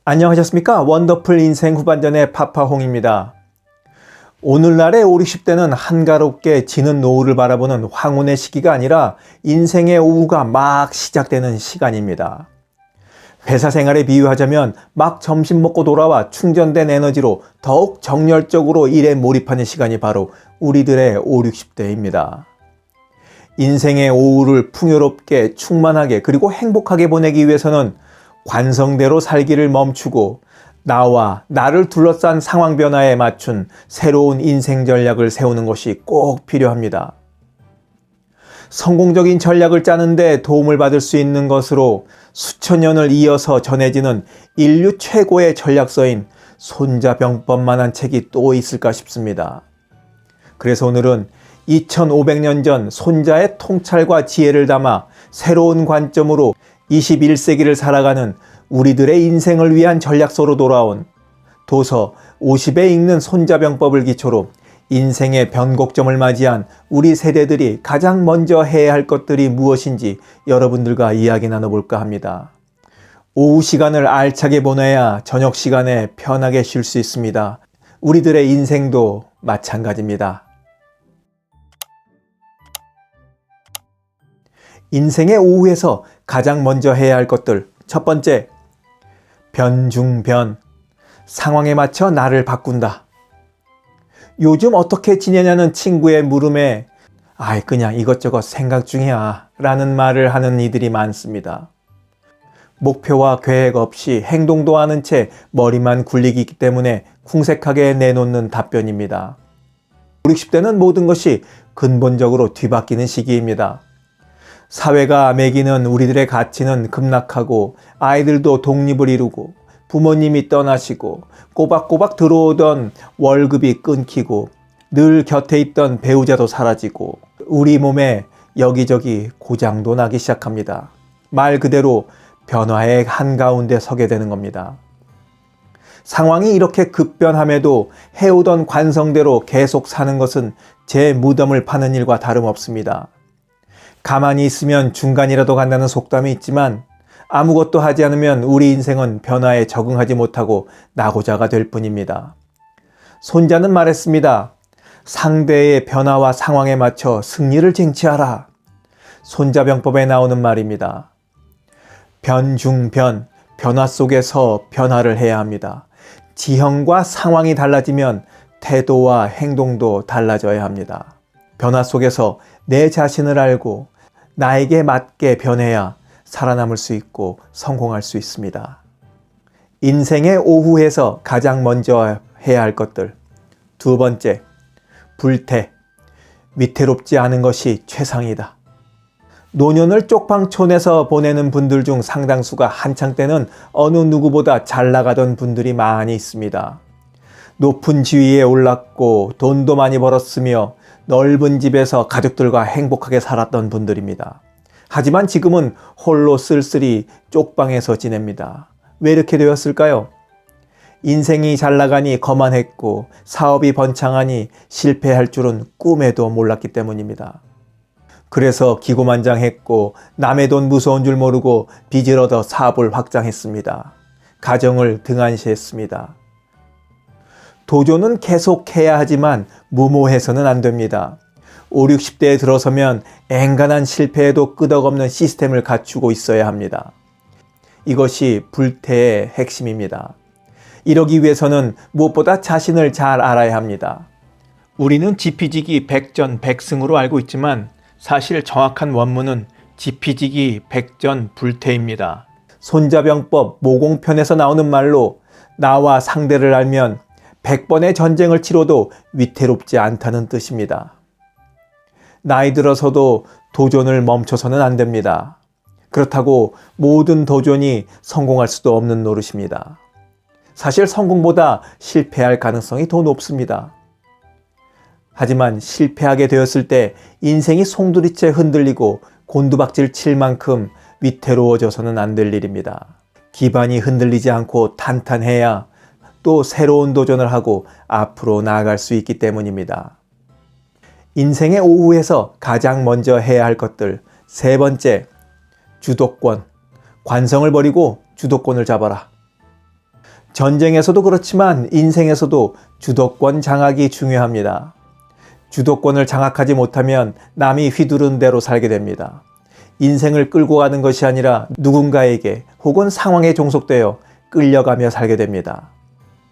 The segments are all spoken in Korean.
안녕하셨습니까? 원더풀 인생 후반전의 파파홍입니다. 오늘날의 5, 60대는 한가롭게 지는 노후를 바라보는 황혼의 시기가 아니라 인생의 오후가 막 시작되는 시간입니다. 회사 생활에 비유하자면 막 점심 먹고 돌아와 충전된 에너지로 더욱 정열적으로 일에 몰입하는 시간이 바로 우리들의 5, 60대입니다. 인생의 오후를 풍요롭게 충만하게 그리고 행복하게 보내기 위해서는 관성대로 살기를 멈추고 나와 나를 둘러싼 상황 변화에 맞춘 새로운 인생 전략을 세우는 것이 꼭 필요합니다. 성공적인 전략을 짜는데 도움을 받을 수 있는 것으로 수천 년을 이어서 전해지는 인류 최고의 전략서인 손자병법만한 책이 또 있을까 싶습니다. 그래서 오늘은 2500년 전 손자의 통찰과 지혜를 담아 새로운 관점으로 21세기를 살아가는 우리들의 인생을 위한 전략서로 돌아온 도서 50에 읽는 손자병법을 기초로 인생의 변곡점을 맞이한 우리 세대들이 가장 먼저 해야 할 것들이 무엇인지 여러분들과 이야기 나눠볼까 합니다. 오후 시간을 알차게 보내야 저녁 시간에 편하게 쉴 수 있습니다. 우리들의 인생도 마찬가지입니다. 인생의 오후에서 가장 먼저 해야 할 것들. 첫 번째, 변중변. 상황에 맞춰 나를 바꾼다. 요즘 어떻게 지내냐는 친구의 물음에 그냥 이것저것 생각 중이야 라는 말을 하는 이들이 많습니다. 목표와 계획 없이 행동도 하는 채 머리만 굴리기 때문에 궁색하게 내놓는 답변입니다. 5, 60대는 모든 것이 근본적으로 뒤바뀌는 시기입니다. 사회가 매기는 우리들의 가치는 급락하고 아이들도 독립을 이루고 부모님이 떠나시고 꼬박꼬박 들어오던 월급이 끊기고 늘 곁에 있던 배우자도 사라지고 우리 몸에 여기저기 고장도 나기 시작합니다. 말 그대로 변화의 한가운데 서게 되는 겁니다. 상황이 이렇게 급변함에도 해오던 관성대로 계속 사는 것은 제 무덤을 파는 일과 다름없습니다. 가만히 있으면 중간이라도 간다는 속담이 있지만 아무것도 하지 않으면 우리 인생은 변화에 적응하지 못하고 낙오자가 될 뿐입니다. 손자는 말했습니다. 상대의 변화와 상황에 맞춰 승리를 쟁취하라. 손자병법에 나오는 말입니다. 변중변, 변화 속에서 변화를 해야 합니다. 지형과 상황이 달라지면 태도와 행동도 달라져야 합니다. 변화 속에서 내 자신을 알고 나에게 맞게 변해야 살아남을 수 있고 성공할 수 있습니다. 인생의 오후에서 가장 먼저 해야 할 것들. 두 번째, 불태. 위태롭지 않은 것이 최상이다. 노년을 쪽방촌에서 보내는 분들 중 상당수가 한창 때는 어느 누구보다 잘 나가던 분들이 많이 있습니다. 높은 지위에 올랐고 돈도 많이 벌었으며 넓은 집에서 가족들과 행복하게 살았던 분들입니다. 하지만 지금은 홀로 쓸쓸히 쪽방에서 지냅니다. 왜 이렇게 되었을까요? 인생이 잘 나가니 거만했고 사업이 번창하니 실패할 줄은 꿈에도 몰랐기 때문입니다. 그래서 기고만장했고 남의 돈 무서운 줄 모르고 빚을 얻어 사업을 확장했습니다. 가정을 등한시했습니다. 도전은 계속해야 하지만 무모해서는 안 됩니다. 5, 60대에 들어서면 앵간한 실패에도 끄덕없는 시스템을 갖추고 있어야 합니다. 이것이 불태의 핵심입니다. 이러기 위해서는 무엇보다 자신을 잘 알아야 합니다. 우리는 지피지기 백전백승으로 알고 있지만 사실 정확한 원문은 지피지기 백전불태입니다. 손자병법 모공편에서 나오는 말로 나와 상대를 알면 100번의 전쟁을 치러도 위태롭지 않다는 뜻입니다. 나이 들어서도 도전을 멈춰서는 안 됩니다. 그렇다고 모든 도전이 성공할 수도 없는 노릇입니다. 사실 성공보다 실패할 가능성이 더 높습니다. 하지만 실패하게 되었을 때 인생이 송두리째 흔들리고 곤두박질 칠 만큼 위태로워져서는 안 될 일입니다. 기반이 흔들리지 않고 탄탄해야 또 새로운 도전을 하고 앞으로 나아갈 수 있기 때문입니다. 인생의 오후에서 가장 먼저 해야 할 것들. 세 번째, 주도권. 관성을 버리고 주도권을 잡아라. 전쟁에서도 그렇지만 인생에서도 주도권 장악이 중요합니다. 주도권을 장악하지 못하면 남이 휘두른 대로 살게 됩니다. 인생을 끌고 가는 것이 아니라 누군가에게 혹은 상황에 종속되어 끌려가며 살게 됩니다.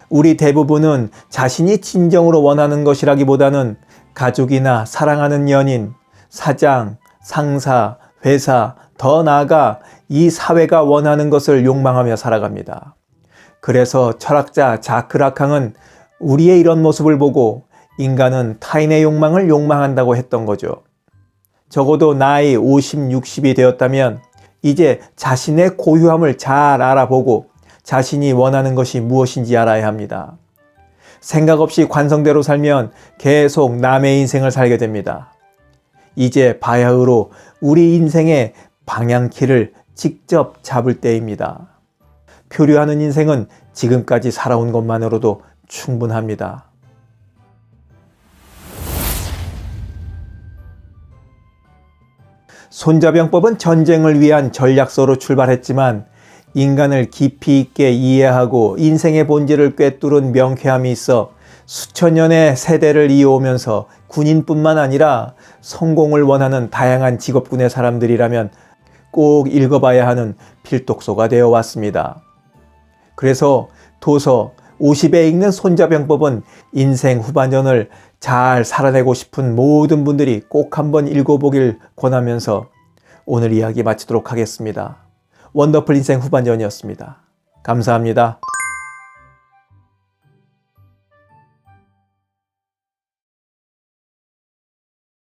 우리 대부분은 자신이 진정으로 원하는 것이라기보다는 가족이나 사랑하는 연인, 사장, 상사, 회사, 더 나아가 이 사회가 원하는 것을 욕망하며 살아갑니다. 그래서 철학자 자크 라캉은 우리의 이런 모습을 보고 인간은 타인의 욕망을 욕망한다고 했던 거죠. 적어도 나이 50, 60이 되었다면 이제 자신의 고유함을 잘 알아보고 자신이 원하는 것이 무엇인지 알아야 합니다. 생각 없이 관성대로 살면 계속 남의 인생을 살게 됩니다. 이제 바야흐로 우리 인생의 방향키를 직접 잡을 때입니다. 표류하는 인생은 지금까지 살아온 것만으로도 충분합니다. 손자병법은 전쟁을 위한 전략서로 출발했지만 인간을 깊이 있게 이해하고 인생의 본질을 꿰뚫은 명쾌함이 있어 수천 년의 세대를 이어오면서 군인뿐만 아니라 성공을 원하는 다양한 직업군의 사람들이라면 꼭 읽어봐야 하는 필독서가 되어 왔습니다. 그래서 도서 50에 읽는 손자병법은 인생 후반전을 잘 살아내고 싶은 모든 분들이 꼭 한번 읽어보길 권하면서 오늘 이야기 마치도록 하겠습니다. 원더풀 인생 후반전이었습니다. 감사합니다.